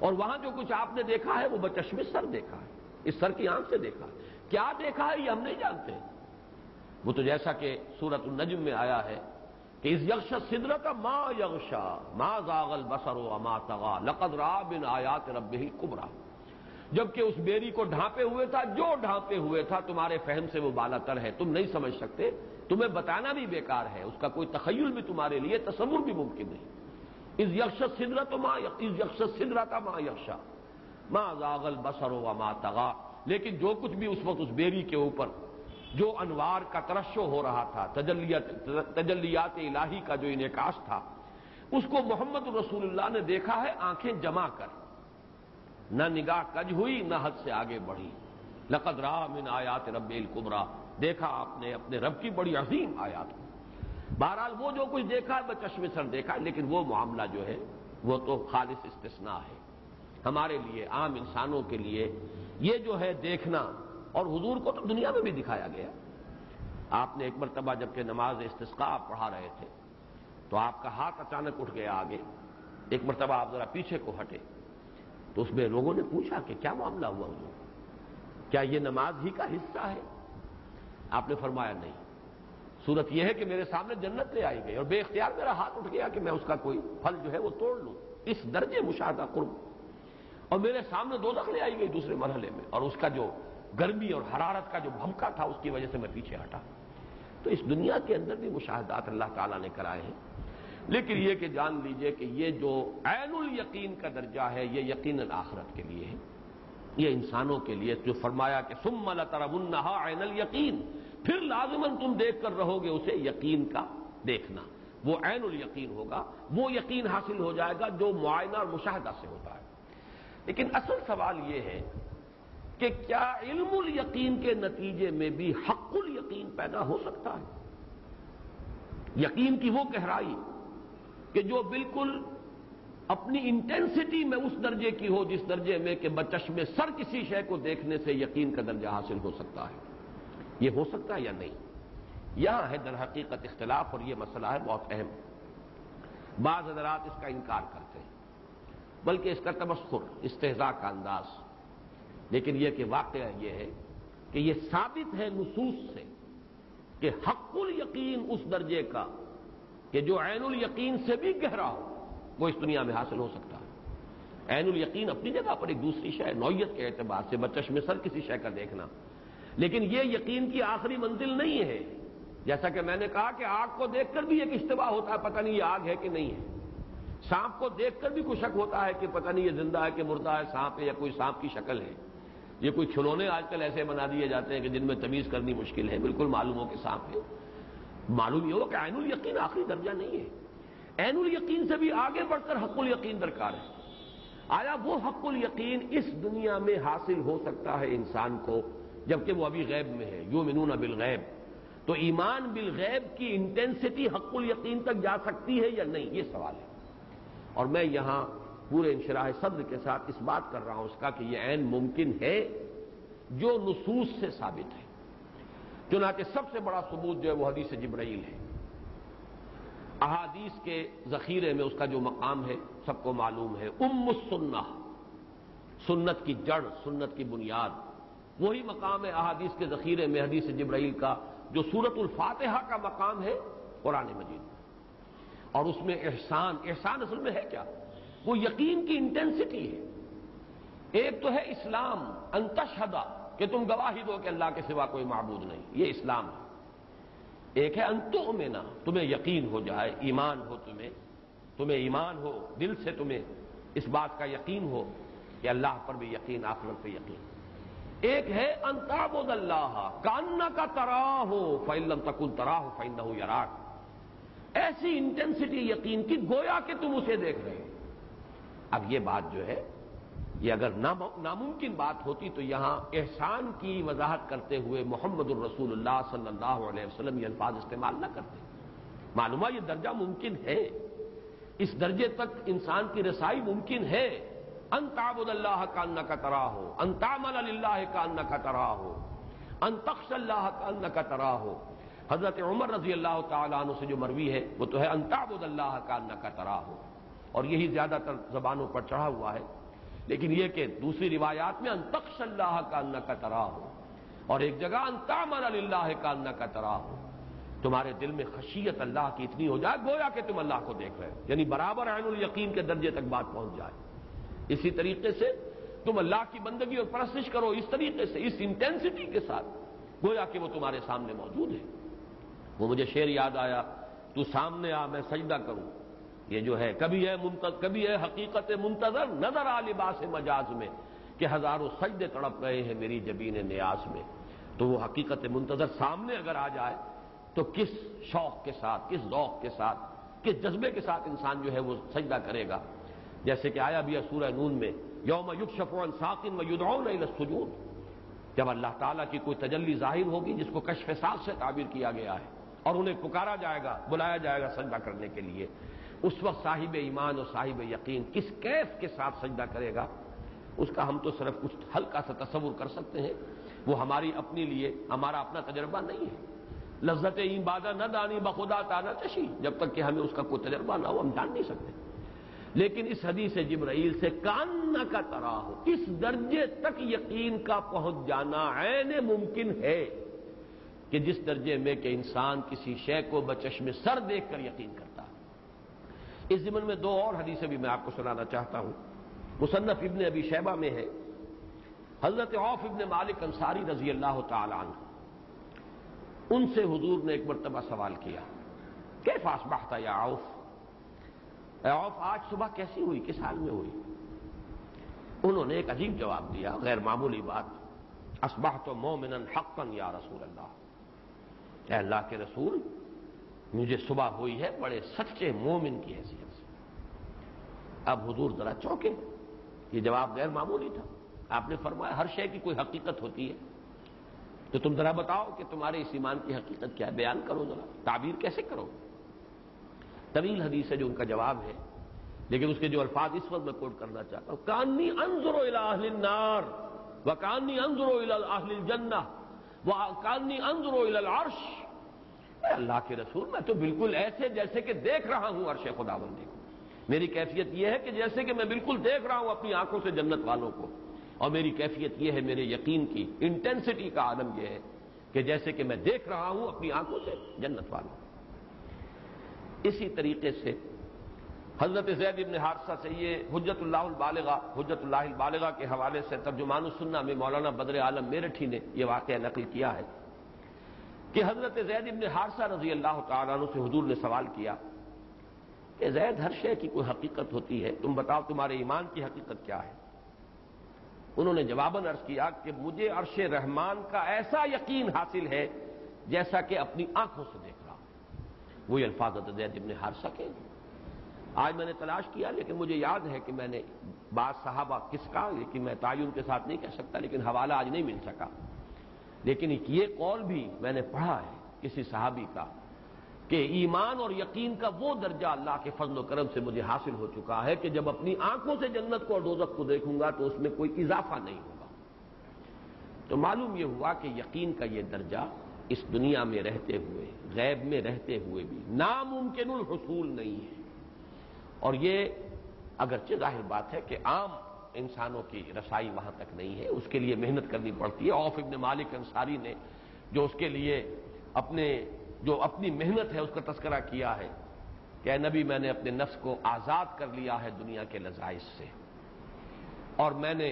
اور وہاں جو کچھ آپ نے دیکھا ہے وہ بچشم سر دیکھا ہے، اس سر کی آنکھ سے دیکھا ہے۔ کیا دیکھا ہے یہ ہم نہیں جانتے، وہ تو جیسا کہ سورۃ النجم میں آیا ہے کہ اذ یغشی السدرۃ ما یغشی ما زاغ البصر وما طغی لقد رأى من آیات ربہ الکبریٰ، جبکہ اس بیری کو ڈھانپے ہوئے تھا، جو ڈھانپے ہوئے تھا تمہارے فہم سے وہ بالا تر ہے، تم نہیں سمجھ سکتے، تمہیں بتانا بھی بیکار ہے، اس کا کوئی تخیل بھی تمہارے لیے تصور بھی ممکن نہیں۔ اذ یغشی السدرۃ ما یغشی ما زاغ البصر وما طغی، لیکن جو کچھ بھی اس وقت اس بیری کے اوپر جو انوار کا ترشح ہو رہا تھا، تجلیات الہی کا جو انعکاس تھا، اس کو محمد رسول اللہ نے دیکھا ہے آنکھیں جما کر، نہ نگاہ کج ہوئی نہ حد سے آگے بڑھی۔ لقد رأى من آیات رب الکبریٰ، دیکھا آپ نے اپنے رب کی بڑی عظیم آیات کو۔ بہرحال وہ جو کچھ دیکھا ہے بچشم سر دیکھا ہے، لیکن وہ معاملہ جو ہے وہ تو خالص استثناء ہے ہمارے لیے، عام انسانوں کے لیے یہ جو ہے دیکھنا، اور حضور کو تو دنیا میں بھی دکھایا گیا۔ آپ نے ایک مرتبہ جبکہ نماز استسقاء آپ پڑھا رہے تھے تو آپ کا ہاتھ اچانک اٹھ گیا آگے، ایک مرتبہ آپ ذرا پیچھے کو ہٹے تو اس میں لوگوں نے پوچھا کہ کیا معاملہ ہوا حضور، کیا یہ نماز ہی کا حصہ ہے؟ آپ نے فرمایا نہیں، صورت یہ ہے کہ میرے سامنے جنت لے آئی گئی اور بے اختیار میرا ہاتھ اٹھ گیا کہ میں اس کا کوئی پھل جو ہے وہ توڑ لوں، اس درجے مشاہدہ قرب، اور میرے سامنے دوزخ لے آئی گئی دوسرے مرحلے میں، اور اس کا جو گرمی اور حرارت کا جو بھمکا تھا اس کی وجہ سے میں پیچھے ہٹا۔ تو اس دنیا کے اندر بھی مشاہدات اللہ تعالیٰ نے کرائے ہیں، لیکن یہ کہ جان لیجئے کہ یہ جو عین الیقین کا درجہ ہے یہ یقیناً آخرت کے لیے ہے، یہ انسانوں کے لیے جو فرمایا کہ ثم لترونها عین الیقین، پھر لازماً تم دیکھ کر رہو گے اسے، یقین کا دیکھنا، وہ عین الیقین ہوگا، وہ یقین حاصل ہو جائے گا جو معائنہ اور مشاہدہ سے ہوتا ہے۔ لیکن اصل سوال یہ ہے کہ کیا علم الیقین کے نتیجے میں بھی حق الیقین پیدا ہو سکتا ہے؟ یقین کی وہ گہرائی کہ جو بالکل اپنی انٹینسٹی میں اس درجے کی ہو جس درجے میں کہ بچشم سر کسی شے کو دیکھنے سے یقین کا درجہ حاصل ہو سکتا ہے، یہ ہو سکتا ہے یا نہیں؟ یہاں ہے در حقیقت اختلاف، اور یہ مسئلہ ہے بہت اہم۔ بعض حضرات اس کا انکار کرتے ہیں، بلکہ اس کا تمسخر، استہزاء کا انداز، لیکن یہ کہ واقعہ یہ ہے کہ یہ ثابت ہے نصوص سے کہ حق الیقین اس درجے کا کہ جو عین الیقین سے بھی گہرا ہو وہ اس دنیا میں حاصل ہو سکتا ہے۔ عین الیقین اپنی جگہ پر ایک دوسری شے، نوعیت کے اعتبار سے بچشم سر کسی شے کا دیکھنا، لیکن یہ یقین کی آخری منزل نہیں ہے۔ جیسا کہ میں نے کہا کہ آگ کو دیکھ کر بھی ایک اشتباہ ہوتا ہے، پتہ نہیں یہ آگ ہے کہ نہیں ہے، سانپ کو دیکھ کر بھی کوئی شک ہوتا ہے کہ پتہ نہیں یہ زندہ ہے کہ مردہ ہے، سانپ ہے یا کوئی سانپ کی شکل ہے۔ یہ کوئی کھلونے آج کل ایسے بنا دیے جاتے ہیں کہ جن میں تمیز کرنی مشکل ہے، بالکل معلوم ہو کہ سانپ ہے۔ معلوم یہ ہو کہ عین الیقین آخری درجہ نہیں ہے، عین الیقین سے بھی آگے بڑھ کر حق الیقین درکار ہے۔ آیا وہ حق الیقین اس دنیا میں حاصل ہو سکتا ہے انسان کو جبکہ وہ ابھی غیب میں ہے؟ یؤمنون بالغیب، تو ایمان بالغیب کی انٹینسٹی حق الیقین تک جا سکتی ہے یا نہیں، یہ سوال ہے۔ اور میں یہاں پورے انشراح صدر کے ساتھ اس بات کر رہا ہوں اس کا کہ یہ عین ممکن ہے جو نصوص سے ثابت ہے۔ چنانچہ سب سے بڑا ثبوت جو ہے وہ حدیث جبرائیل ہے۔ احادیث کے ذخیرے میں اس کا جو مقام ہے سب کو معلوم ہے، السنہ، سنت کی جڑ، سنت کی بنیاد، وہی مقام ہے احادیث کے ذخیرے میں حدیث جبرائیل کا جو سورۃ الفاتحہ کا مقام ہے قرآن مجید میں۔ اور اس میں احسان اصل میں ہے کیا؟ وہ یقین کی انٹینسٹی ہے۔ ایک تو ہے اسلام، ان تشہد، کہ تم گواہی دو کہ اللہ کے سوا کوئی معبود نہیں، یہ اسلام ہے۔ ایک ہے ان تؤمن، تمہیں یقین ہو جائے، ایمان ہو، تمہیں ایمان ہو، دل سے تمہیں اس بات کا یقین ہو کہ اللہ پر بھی یقین، آخرت پہ یقین۔ ایک ہے ان تعبد اللہ کانک تراہ فإن لم تکن تراہ فإنہ یراک، ایسی انٹینسٹی یقین کی گویا کہ تم اسے دیکھ رہے ہو۔ اب یہ بات جو ہے یہ اگر ناممکن بات ہوتی تو یہاں احسان کی وضاحت کرتے ہوئے محمد الرسول اللہ صلی اللہ علیہ وسلم یہ الفاظ استعمال نہ کرتے۔ معلومہ یہ درجہ ممکن ہے، اس درجے تک انسان کی رسائی ممکن ہے۔ ان تعبد اللہ کانک تراہ، ان تعمل للہ کانک تراہ، ان تخشى اللہ کانک تراہ۔ حضرت عمر رضی اللہ تعالیٰ عنہ سے جو مروی ہے وہ تو ہے ان تعبد اللہ کانک تراہ، اور یہی زیادہ تر زبانوں پر چڑھا ہوا ہے۔ لیکن یہ کہ دوسری روایات میں ان تخشى اللہ کانک تراہ، اور ایک جگہ ان تعمل للہ کانک تراہ، تمہارے دل میں خشیت اللہ کی اتنی ہو جائے گویا کہ تم اللہ کو دیکھ رہے ہو، یعنی برابر عین الیقین کے درجے تک بات پہنچ جائے۔ اسی طریقے سے تم اللہ کی بندگی اور پرستش کرو اس طریقے سے، اس انٹینسٹی کے ساتھ گویا کہ وہ تمہارے سامنے موجود ہے۔ وہ مجھے شعر یاد آیا، تو سامنے آ میں سجدہ کروں، یہ جو ہے کبھی ہے حقیقت منتظر نظر آ لباس مجاز میں، کہ ہزاروں سجدے تڑپ رہے ہیں میری جبین نیاز میں۔ تو وہ حقیقت منتظر سامنے اگر آ جائے تو کس شوق کے ساتھ، کس ذوق کے ساتھ، کس جذبے کے ساتھ انسان جو ہے وہ سجدہ کرے گا۔ جیسے کہ آیا بھی ہے سورہ نون میں، یوم یکشف عن ساق ویدعون الی السجود، جب اللہ تعالیٰ کی کوئی تجلی ظاہر ہوگی جس کو کشف ساق سے تعبیر کیا گیا ہے، اور انہیں پکارا جائے گا، بلایا جائے گا سجدہ کرنے کے لیے، اس وقت صاحب ایمان اور صاحب یقین کس کیف کے ساتھ سجدہ کرے گا، اس کا ہم تو صرف کچھ ہلکا سا تصور کر سکتے ہیں، وہ ہماری اپنے لیے ہمارا اپنا تجربہ نہیں ہے۔ لذت این بادہ نہ دانی بخدا تانا چشی، جب تک کہ ہمیں اس کا کوئی تجربہ نہ ہو ہم جان نہیں سکتے۔ لیکن اس حدیث جبرائیل سے کاننا کا طرح ہو، اس درجے تک یقین کا پہنچ جانا عین ممکن ہے کہ جس درجے میں کہ انسان کسی شے کو بچشم سر دیکھ کر یقین کرتا ہے۔ اس ضمن میں دو اور حدیثیں بھی میں آپ کو سنانا چاہتا ہوں۔ مصنف ابن ابی شیبہ میں ہے، حضرت عوف ابن مالک انصاری رضی اللہ تعالی عنہ، ان سے حضور نے ایک مرتبہ سوال کیا، کیف اصبحت یا عوف، اے عوف آج صبح کیسی ہوئی، کس حال میں ہوئی؟ انہوں نے ایک عجیب جواب دیا، غیر معمولی بات، اصبحت مومنا حقا یا رسول اللہ، اے اللہ کے رسول مجھے صبح ہوئی ہے بڑے سچے مومن کی حیثیت سے۔ اب حضور ذرا چونکے، یہ جواب غیر معمولی تھا۔ آپ نے فرمایا ہر شے کی کوئی حقیقت ہوتی ہے، تو تم ذرا بتاؤ کہ تمہارے اس ایمان کی حقیقت کیا ہے، بیان کرو، ذرا تعبیر کیسے کرو۔ طویل حدیث ہے جو ان کا جواب ہے، لیکن اس کے جو الفاظ اس وقت میں کوٹ کرنا چاہتا ہوں، کانی انظر الی اہل النار وکانی انظر الی اہل الجنہ وکانی انظر الی العرش، اے اللہ کے رسول میں تو بالکل ایسے جیسے کہ دیکھ رہا ہوں عرش خداوندی کو، میری کیفیت یہ ہے کہ جیسے کہ میں بالکل دیکھ رہا ہوں اپنی آنکھوں سے جنت والوں کو، اور میری کیفیت یہ ہے، میرے یقین کی انٹینسٹی کا عالم یہ ہے کہ جیسے کہ میں دیکھ رہا ہوں اپنی آنکھوں سے جنت والوں کو۔ اسی طریقے سے حضرت زید بن حارثہ سے یہ حجت اللہ البالغہ کے حوالے سے ترجمان السنہ میں مولانا بدر عالم میرٹھی نے یہ واقعہ نقل کیا ہے کہ حضرت زید بن حارثہ رضی اللہ تعالیٰ عنہ سے حضور نے سوال کیا کہ زید ہر شے کی کوئی حقیقت ہوتی ہے، تم بتاؤ تمہارے ایمان کی حقیقت کیا ہے؟ انہوں نے جواباً عرض کیا کہ مجھے عرش رحمان کا ایسا یقین حاصل ہے جیسا کہ اپنی آنکھوں سے دیکھ رہا ہوں۔ وہی الفاظ زید بن حارثہ کے، آج میں نے تلاش کیا لیکن مجھے یاد ہے کہ میں نے بعض صحابہ کس کا، لیکن میں تعین کے ساتھ نہیں کہہ سکتا، لیکن حوالہ آج نہیں مل سکا، لیکن یہ قول بھی میں نے پڑھا ہے کسی صحابی کا کہ ایمان اور یقین کا وہ درجہ اللہ کے فضل و کرم سے مجھے حاصل ہو چکا ہے کہ جب اپنی آنکھوں سے جنت کو اور دوزخ کو دیکھوں گا تو اس میں کوئی اضافہ نہیں ہوگا۔ تو معلوم یہ ہوا کہ یقین کا یہ درجہ اس دنیا میں رہتے ہوئے، غیب میں رہتے ہوئے بھی ناممکن الحصول نہیں ہے، اور یہ اگرچہ ظاہر بات ہے کہ عام انسانوں کی رسائی وہاں تک نہیں ہے، اس کے لیے محنت کرنی پڑتی ہے۔ عوف ابن مالک انصاری نے جو اس کے لیے اپنی محنت ہے اس کا تذکرہ کیا ہے کہ اے نبی، میں نے اپنے نفس کو آزاد کر لیا ہے دنیا کے لذائذ سے، اور میں نے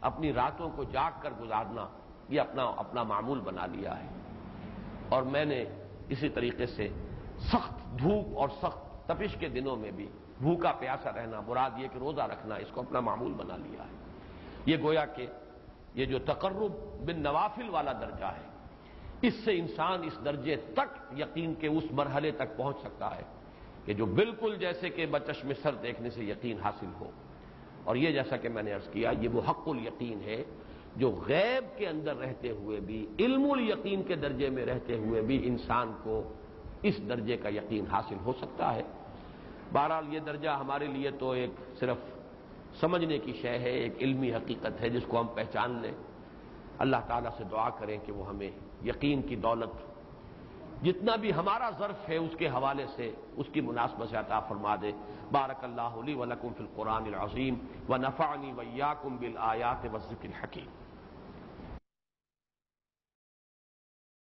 اپنی راتوں کو جاگ کر گزارنا یہ اپنا معمول بنا لیا ہے، اور میں نے اسی طریقے سے سخت دھوپ اور سخت تپش کے دنوں میں بھی بھوکا پیاسا رہنا، مراد یہ کہ روزہ رکھنا، اس کو اپنا معمول بنا لیا ہے۔ یہ گویا کہ یہ جو تقرب بالنوافل والا درجہ ہے، اس سے انسان اس درجے تک یقین کے اس مرحلے تک پہنچ سکتا ہے کہ جو بالکل جیسے کہ بچشم سر دیکھنے سے یقین حاصل ہو، اور یہ جیسا کہ میں نے عرض کیا یہ وہ حق الیقین ہے جو غیب کے اندر رہتے ہوئے بھی، علم الیقین کے درجے میں رہتے ہوئے بھی انسان کو اس درجے کا یقین حاصل ہو سکتا ہے۔ بہرحال یہ درجہ ہمارے لیے تو ایک صرف سمجھنے کی شے ہے، ایک علمی حقیقت ہے جس کو ہم پہچان لیں۔ اللہ تعالیٰ سے دعا کریں کہ وہ ہمیں یقین کی دولت جتنا بھی ہمارا ظرف ہے اس کے حوالے سے اس کی مناسبت سے عطا فرما دے۔ بارک اللہ لی و لکم فی القرآن العظیم ونفعنی وإیاکم بالآیات والذکر الحکیم۔